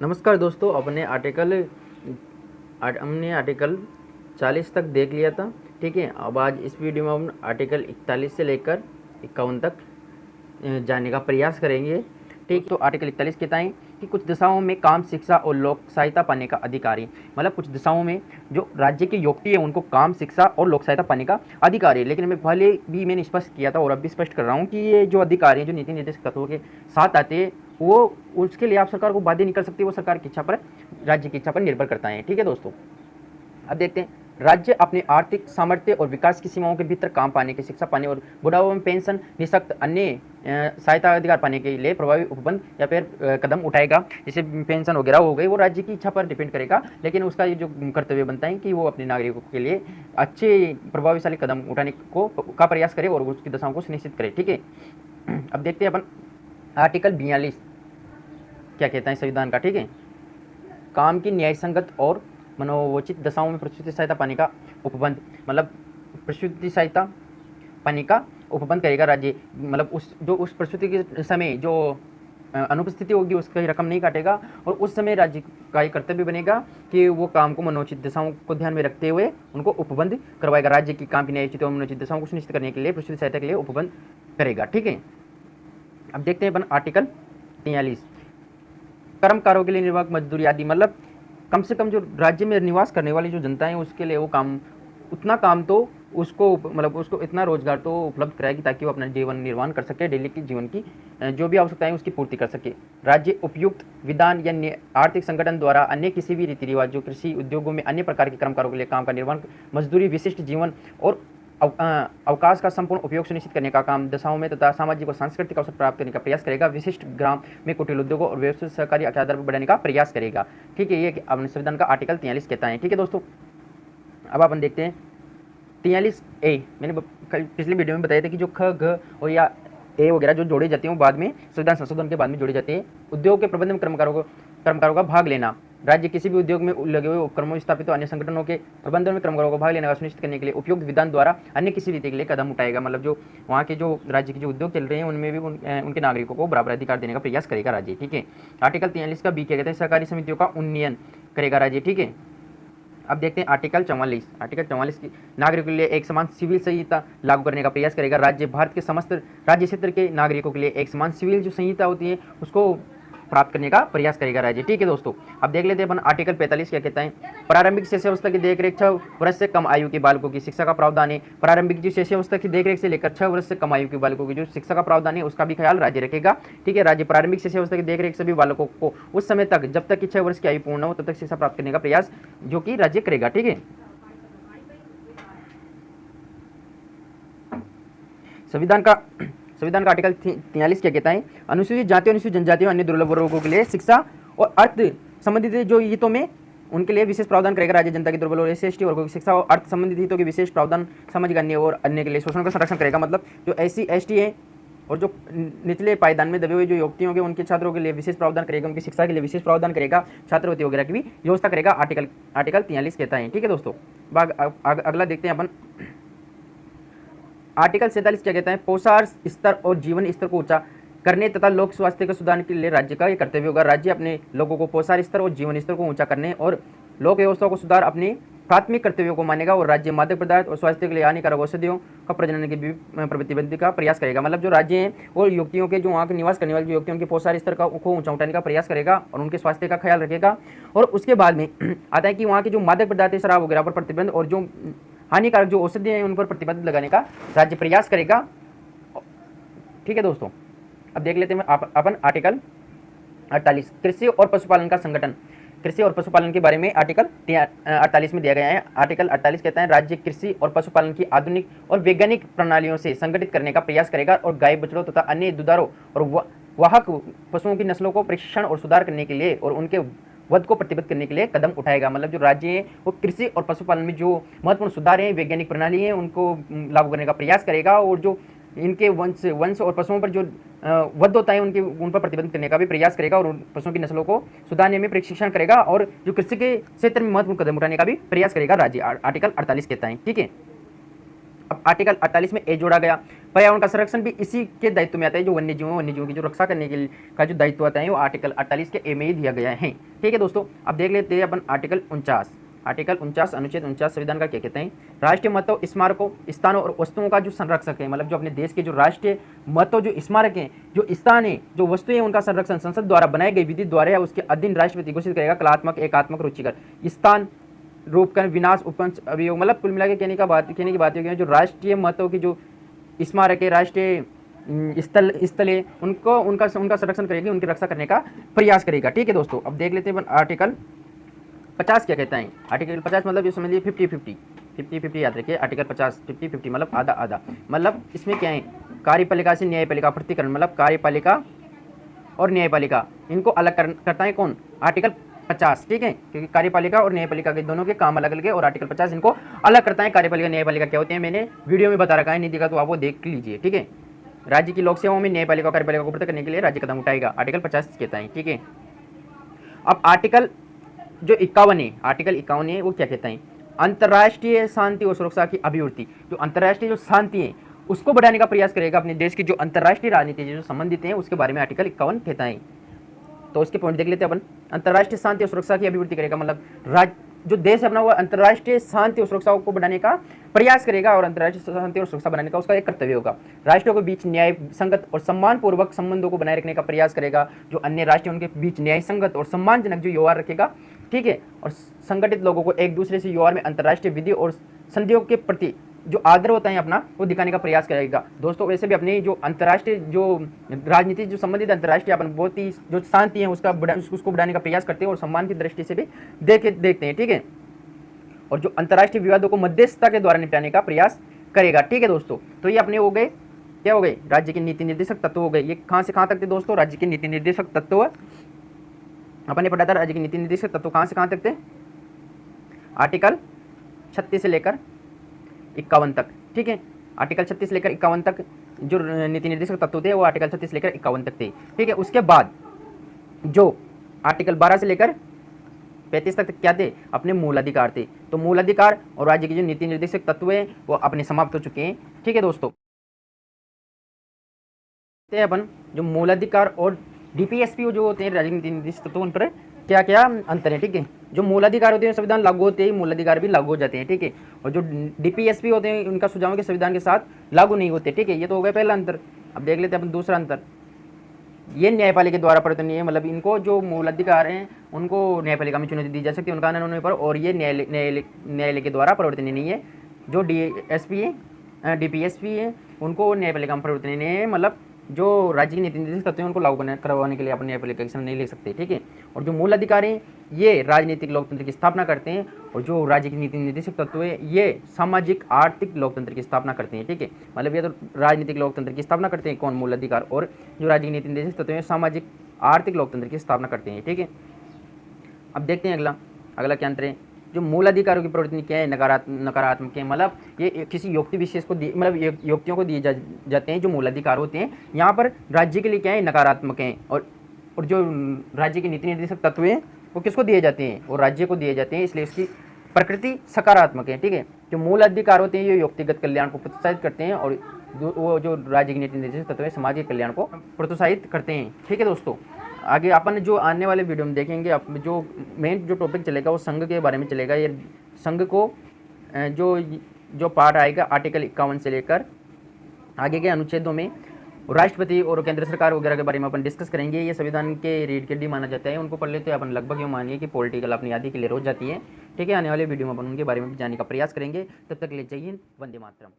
नमस्कार दोस्तों, हमने आर्टिकल 40 तक देख लिया था। ठीक है, अब आज इस वीडियो में हम आर्टिकल 41 से लेकर 51 तक जानने का प्रयास करेंगे। ठीक, तो आर्टिकल 41 कहता है कि कुछ दिशाओं में काम, शिक्षा और लोक सहायता पाने का अधिकारी, मतलब कुछ दिशाओं में जो राज्य के योग्य है उनको काम, शिक्षा और लोक सहायता पाने का अधिकार है। लेकिन मैं पहले भी मैंने स्पष्ट किया था और अब भी स्पष्ट कर रहा हूँ कि ये जो अधिकारी हैं, जो नीति निर्देशक तत्वों के साथ आते हैं, वो उसके लिए आप सरकार को बाध्य नहीं कर सकती। वो सरकार की इच्छा पर, राज्य की इच्छा पर निर्भर करता है। ठीक है दोस्तों, अब देखते हैं। राज्य अपने आर्थिक सामर्थ्य और विकास की सीमाओं के भीतर काम पाने के, शिक्षा पाने और बुढ़ापे में पेंशन, निःशक्त अन्य सहायता अधिकार पाने के लिए प्रभावी उपबंध या फिर कदम उठाएगा। जैसे पेंशन वगैरह हो गई, वो राज्य की इच्छा पर डिपेंड करेगा, लेकिन उसका ये जो कर्तव्य बनता है कि वो अपने नागरिकों के लिए अच्छे प्रभावशाली कदम उठाने का प्रयास करे और उसकी दशाओं को सुनिश्चित करे। ठीक है, अब देखते हैं अपन आर्टिकल 42 क्या कहता है संविधान का। ठीक है, काम की न्याय संगत और मनोवोचित दशाओं में प्रसूति सहायता पाने का उपबंध, मतलब प्रसूति सहायता पाने का उपबंध करेगा राज्य। मतलब उस प्रसूति के समय जो अनुपस्थिति होगी उसका रकम नहीं काटेगा, और उस समय राज्य का ये कर्तव्य बनेगा कि वो काम को मनोचित दशाओं को ध्यान में रखते हुए उनको उपबंध करवाएगा। राज्य की काम की न्यायोचित और मनोचित दशाओं को सुनिश्चित करने के लिए प्रसूति सहायता के लिए उपबंध करेगा। ठीक है, अब देखते हैं अपन आर्टिकल 43, कर्मकारों के लिए निर्वाह मजदूरी आदि, मतलब कम से कम जो राज्य में निवास करने वाली जो जनता है उसके लिए वो काम, उतना काम तो उसको, मतलब उसको इतना रोजगार तो उपलब्ध कराएगी ताकि वो अपना जीवन निर्वाह कर सके, डेली की जीवन की जो भी आवश्यकताएं उसकी पूर्ति कर सके। राज्य उपयुक्त विधान या आर्थिक संगठन द्वारा अन्य किसी भी रीति रिवाजों, कृषि उद्योगों में अन्य प्रकार के कर्मकारों के लिए काम का निर्वहन, मजदूरी, विशिष्ट जीवन और अवकाश का संपूर्ण उपयोग सुनिश्चित करने का काम दशाओं में तथा सामाजिक और सांस्कृतिक अवसर प्राप्त करने का प्रयास करेगा। विशिष्ट ग्राम में कुटीर उद्योगों और व्यवसाय सहकारी आधार पर बढ़ाने का प्रयास करेगा। ठीक है, ये अपने संविधान का आर्टिकल 43 कहता है। ठीक है दोस्तों, अब अपन देखते हैं 43A। मैंने पिछले वीडियो में बताया था कि जो ख, घ और या ए वगैरह जो जोड़े जाते हैं वो बाद में संविधान संशोधन के बाद में जोड़े जाते हैं। उद्योग के प्रबंधन में कर्मकारों का भाग लेना, राज्य किसी भी उद्योग में लगे हुए उपक्रमों, स्थापित अन्य संगठनों के प्रबंधन में कर्मकारों को भाग लेने का सुनिश्चित करने के लिए उपयुक्त विधान द्वारा अन्य किसी रीति के लिए कदम उठाएगा। मतलब जो वहाँ के जो राज्य के जो उद्योग चल रहे हैं उनमें भी उनके नागरिकों को बराबर अधिकार देने का प्रयास करेगा राज्य। ठीक है, आर्टिकल 43 का बी क्या कहते हैं, सहकारी समितियों का उन्नयन करेगा राज्य। ठीक है, अब देखते हैं आर्टिकल 44। आर्टिकल 44 की नागरिकों के लिए एक समान सिविल संहिता लागू करने का प्रयास करेगा राज्य। भारत के समस्त राज्य क्षेत्र के नागरिकों के लिए एक समान सिविल जो संहिता होती है उसको प्राप्त करने का प्रयास करेगा राज्य। ठीक है दोस्तों, अब देख लेते हैं अपन आर्टिकल 45 क्या कहता है। प्रारंभिक शिक्षावस्था की देखरेख 6 वर्ष से कम आयु के बालकों की शिक्षा का प्रावधान है। प्रारंभिक जो शिक्षावस्था की देखरेख से लेकर 6 वर्ष से कम आयु के बालकों की जो शिक्षा का प्रावधान है उसका भी ख्याल राज्य रखेगा। ठीक है, राज्य प्रारंभिक शिक्षावस्था की देखरेख सभी बालकों को उस समय तक जब तक कि 6 वर्ष की आयु पूर्ण हो तब तक शिक्षा प्राप्त करने का प्रयास जो कि राज्य करेगा। ठीक है, संविधान का आर्टिकल 43 क्या कहता है, अनुसूचित जातियों, अनुसूचित जनजातियों, अन्य दुर्लभ वर्गों के लिए शिक्षा और अर्थ संबंधित जो हितों में उनके लिए विशेष प्रावधान करेगा राज्य। जनता के दुर्बल और एससी वर्गों की शिक्षा और अर्थ संबंधित हितों के विशेष प्रावधान सामाजिक अन्य और अन्य के लिए शोषण का संरक्षण करेगा। मतलब जो एससी एसटी है और जो निचले पायदान में दबे हुए जो युवतियों के उनके छात्रों के लिए विशेष प्रावधान करेगा, उनकी शिक्षा के लिए विशेष प्रावधान करेगा, छात्रवृत्ति वगैरह की भी व्यवस्था करेगा। आर्टिकल 43 कहता है। ठीक है दोस्तों, अगला देखते हैं अपन आर्टिकल 47 क्या कहता है, पोषण स्तर और जीवन स्तर को ऊंचा करने तथा लोक स्वास्थ्य के सुधार के लिए राज्य का ये कर्तव्य होगा। राज्य अपने लोगों को पोषण स्तर और जीवन स्तर को ऊंचा करने और लोक व्यवस्था को सुधार अपने प्राथमिक कर्तव्यों को मानेगा और राज्य मादक पदार्थ और स्वास्थ्य के लिए हानिकारक औषधियों का प्रजनन की प्रतिबंध का प्रयास करेगा। मतलब जो राज्य है और युवतियों के जो वहाँ के निवास करने वाले जो युवतियों के पोषण स्तर को ऊंचा उठाने का प्रयास करेगा और उनके स्वास्थ्य का ख्याल रखेगा। और उसके बाद में आता है कि वहाँ के जो मादक पदार्थ है, शराब वगैरह पर प्रतिबंध और जो हानिकारक जो औषधि हैं उन पर प्रतिबंध लगाने का राज्य प्रयास करेगा। ठीक है दोस्तों, अब देख लेते हैं अपन आर्टिकल 48, कृषि और पशुपालन का संगठन। कृषि और पशुपालन के बारे में आर्टिकल 48 में दिया गया है। आर्टिकल 48 कहता है राज्य कृषि और पशुपालन की आधुनिक और वैज्ञानिक प्रणालियों से संगठित करने का प्रयास करेगा और गाय, बछड़ों तथा अन्य दुधारू और वाहक पशुओं की नस्लों को प्रशिक्षण और सुधार करने के लिए और उनके वध को प्रतिबंध करने के लिए कदम उठाएगा। मतलब जो राज्य है वो कृषि और पशुपालन में जो महत्वपूर्ण सुधार हैं, वैज्ञानिक प्रणाली है, उनको लागू करने का प्रयास करेगा और जो इनके वंश और पशुओं पर जो वध होता है उन पर प्रतिबंध करने का भी प्रयास करेगा और उन पशुओं की नस्लों को सुधारने में प्रशिक्षण करेगा और जो कृषि के क्षेत्र में महत्वपूर्ण कदम उठाने का भी प्रयास करेगा राज्य। आर्टिकल 48 कहता है। ठीक है, अब आर्टिकल 48 में ए जोड़ा गया, पर्यावरण का संरक्षण भी इसी के दायित्व में आता है। जो वन्य जीवों की जो रक्षा करने के का जो दायित्व आता है वो आर्टिकल 48 के ए में ही दिया गया है। ठीक है दोस्तों, अब देख लेते हैं अपन आर्टिकल 49 अनुच्छेद 49 संविधान का क्या कहते हैं। राष्ट्रीय महत्व, स्मारकों, स्थानों और वस्तुओं का जो संरक्षक है, मतलब जो अपने देश के जो राष्ट्रीय महत्व, जो स्मारक हैं, जो स्थान है, जो वस्तुएं, उनका संरक्षण संसद द्वारा बनाई गई विधि द्वारा या उसके अधीन राष्ट्रपति घोषित करेगा। कलात्मक, एकात्मक, रुचिकर, स्थान, रूपकरण, विनाश, उपवंश, अभियोग, मतलब कुल मिला के कहने की बात है जो राष्ट्रीय महत्व की जो स्मारक है, राष्ट्रीय स्थल है, उनका संरक्षण करेगी, उनकी रक्षा करने का प्रयास करेगा। ठीक है दोस्तों, अब देख लेते हैं आर्टिकल 50 क्या कहता है। आर्टिकल 50 मतलब ये समझ लीजिए 50-50 याद रखिए। आर्टिकल 50 50-50 मतलब आधा, मतलब इसमें क्या है, कार्यपालिका से न्यायपालिका पृथक्करण, मतलब कार्यपालिका और न्यायपालिका इनको अलग करता है कौन, आर्टिकल 50। ठीक है, क्योंकि कार्यपालिका और न्यायपालिका के दोनों के काम अलग अलग है और आर्टिकल 50 इनको अलग करता है। कार्यपालिका न्यायपालिका क्या होते हैं मैंने वीडियो में बता रखा है, नहीं दिखा तो आप वो देख लीजिए। ठीक है, राज्य की लोक सेवाओं में न्यायपालिका और कार्यपालिका को पृथक करने के लिए राज्य कदम उठाएगा, आर्टिकल 50 कहता है। ठीक है, अब आर्टिकल जो 51 है, आर्टिकल 51 है, वो क्या कहता है, अंतर्राष्ट्रीय शांति और सुरक्षा की अभिवृद्धि। जो अंतर्राष्ट्रीय जो शांति है उसको बढ़ाने का प्रयास करेगा। अपने देश की जो अंतर्राष्ट्रीय राजनीति जो संबंधित है उसके बारे में आर्टिकल 51 कहता है। तो उसके पॉइंट देख लेते हैं अपन। अंतर्राष्ट्रीय शांति और सुरक्षा की अभिवृद्धि करेगा, मतलब जो देश अपना वो अंतर्राष्ट्रीय शांति और सुरक्षा को बढ़ाने का प्रयास करेगा और अंतर्राष्ट्रीय शांति और सुरक्षा बनाने का उसका एक कर्तव्य होगा। राष्ट्रों के बीच न्याय संगत और सम्मानपूर्वक संबंधों को बनाए रखने का प्रयास करेगा। जो अन्य राष्ट्र उनके बीच न्याय संगत और सम्मानजनक जो व्यवहार रखेगा। ठीक है, और संगठित लोगों को एक दूसरे से व्यवहार में अंतर्राष्ट्रीय विधि और संधियों के प्रति जो आदर होता है अपना, वो दिखाने का प्रयास करेगा। दोस्तों वैसे भी अपनी जो अंतर्राष्ट्रीय जो राजनीति जो संबंधित अंतर्राष्ट्रीय अपन बहुत ही जो शांति है उसको बढ़ाने का प्रयास करते हैं और सम्मान की दृष्टि से भी देखते हैं। ठीक है, और जो अंतर्राष्ट्रीय विवादों को मध्यस्थता के द्वारा निपटाने का प्रयास करेगा। ठीक है दोस्तों, तो ये अपने हो गए, क्या हो गए, राज्य के नीति निर्देशक तत्व हो गए। ये कहाँ से कहाँ तक थे दोस्तों, राज्य के नीति निर्देशक तत्व अपन ने पढ़ा था। राज्य के नीति निर्देशक तत्व कहाँ से कहाँ तक थे, आर्टिकल 36 से लेकर 51 तक। ठीक है, आर्टिकल 36 लेकर 51 तक जो नीति निर्देशक तत्व थे वो आर्टिकल 36 लेकर 51 तक थे। ठीक है, उसके बाद जो आर्टिकल 12 से लेकर 35 तक क्या थे, अपने मूल अधिकार थे। तो मूल अधिकार और राज्य के जो नीति निर्देशक तत्व हैं वो अपने समाप्त हो चुके हैं। ठीक है दोस्तों, अपन जो मूल अधिकार और डीपीएसपी जो होते हैं राज्य नीति निर्देशक तत्व, उन पर क्या क्या अंतर है। ठीक है, जो मूल अधिकार होते हैं संविधान लागू होते ही मूल अधिकार भी लागू हो जाते हैं। ठीक है, और जो डीपीएसपी होते हैं उनका सुझावों के संविधान के साथ लागू नहीं होते। ठीक है, ये तो हो गया पहला अंतर। अब देख लेते हैं अपन दूसरा अंतर। ये न्यायपालिका द्वारा परिवर्तनीय है, मतलब इनको जो मूल अधिकार हैं उनको न्यायपालिका में चुनौती दी जा सकती है उनका निर्णय पर, और ये न्यायालय के द्वारा परिवर्तनीय नहीं है। जो डीएसपी है, डीपीएसपी है, उनको न्यायपालिका में परिवर्तनीय नहीं है, मतलब जो राज्य की नीति निर्देशक तत्व हैं उनको लागू करवाने के लिए अपन न्यायपालिका एक्शन नहीं ले सकते। ठीक है, और जो मूल अधिकार हैं ये राजनीतिक लोकतंत्र की स्थापना करते हैं, और जो राज्य की नीति निर्देशक तत्व है ये सामाजिक आर्थिक लोकतंत्र की स्थापना करते हैं। ठीक है, मतलब ये तो राजनीतिक लोकतंत्र की स्थापना करते हैं कौन, मूल अधिकार, और जो राज्य की नीति निर्देशक तत्व है सामाजिक आर्थिक लोकतंत्र की स्थापना करते हैं। ठीक है, अब देखते हैं अगला क्या अंतर है। जो मूल अधिकारों की प्रवृत्ति क्या है, नकारात्मक है, मतलब ये किसी युक्ति विशेष को मतलब युक्तियों को दिए जाते हैं। जो मूल अधिकार होते हैं यहाँ पर राज्य के लिए क्या है, नकारात्मक हैं, और जो राज्य के नीति निर्देशक तत्व हैं वो किसको दिए जाते हैं, वो राज्य को दिए जाते हैं, इसलिए इसकी प्रकृति सकारात्मक है। ठीक है, जो मूल अधिकार होते हैं ये व्यक्तिगत कल्याण को प्रोत्साहित करते हैं, और वो जो राज्य की नीति निर्देशक तत्व है सामाजिक कल्याण को प्रोत्साहित करते हैं। ठीक है दोस्तों, आगे अपन जो आने वाले वीडियो में देखेंगे, अब जो मेन जो टॉपिक चलेगा वो संघ के बारे में चलेगा। ये संघ को जो पार्ट आएगा आर्टिकल 51 से लेकर आगे के अनुच्छेदों में राष्ट्रपति और केंद्र सरकार वगैरह के बारे में अपन डिस्कस करेंगे। ये संविधान के रीड के डी माना जाता है, उनको पढ़ लेते हैं अपन, लगभग यूँ मानिए कि पॉलिटिकल अपनी आदि के लिए रोज जाती है। ठीक है, आने वाले वीडियो में अपन उनके बारे में जानने का प्रयास करेंगे। तब तक के लिए जय हिंद, वंदे मातरम।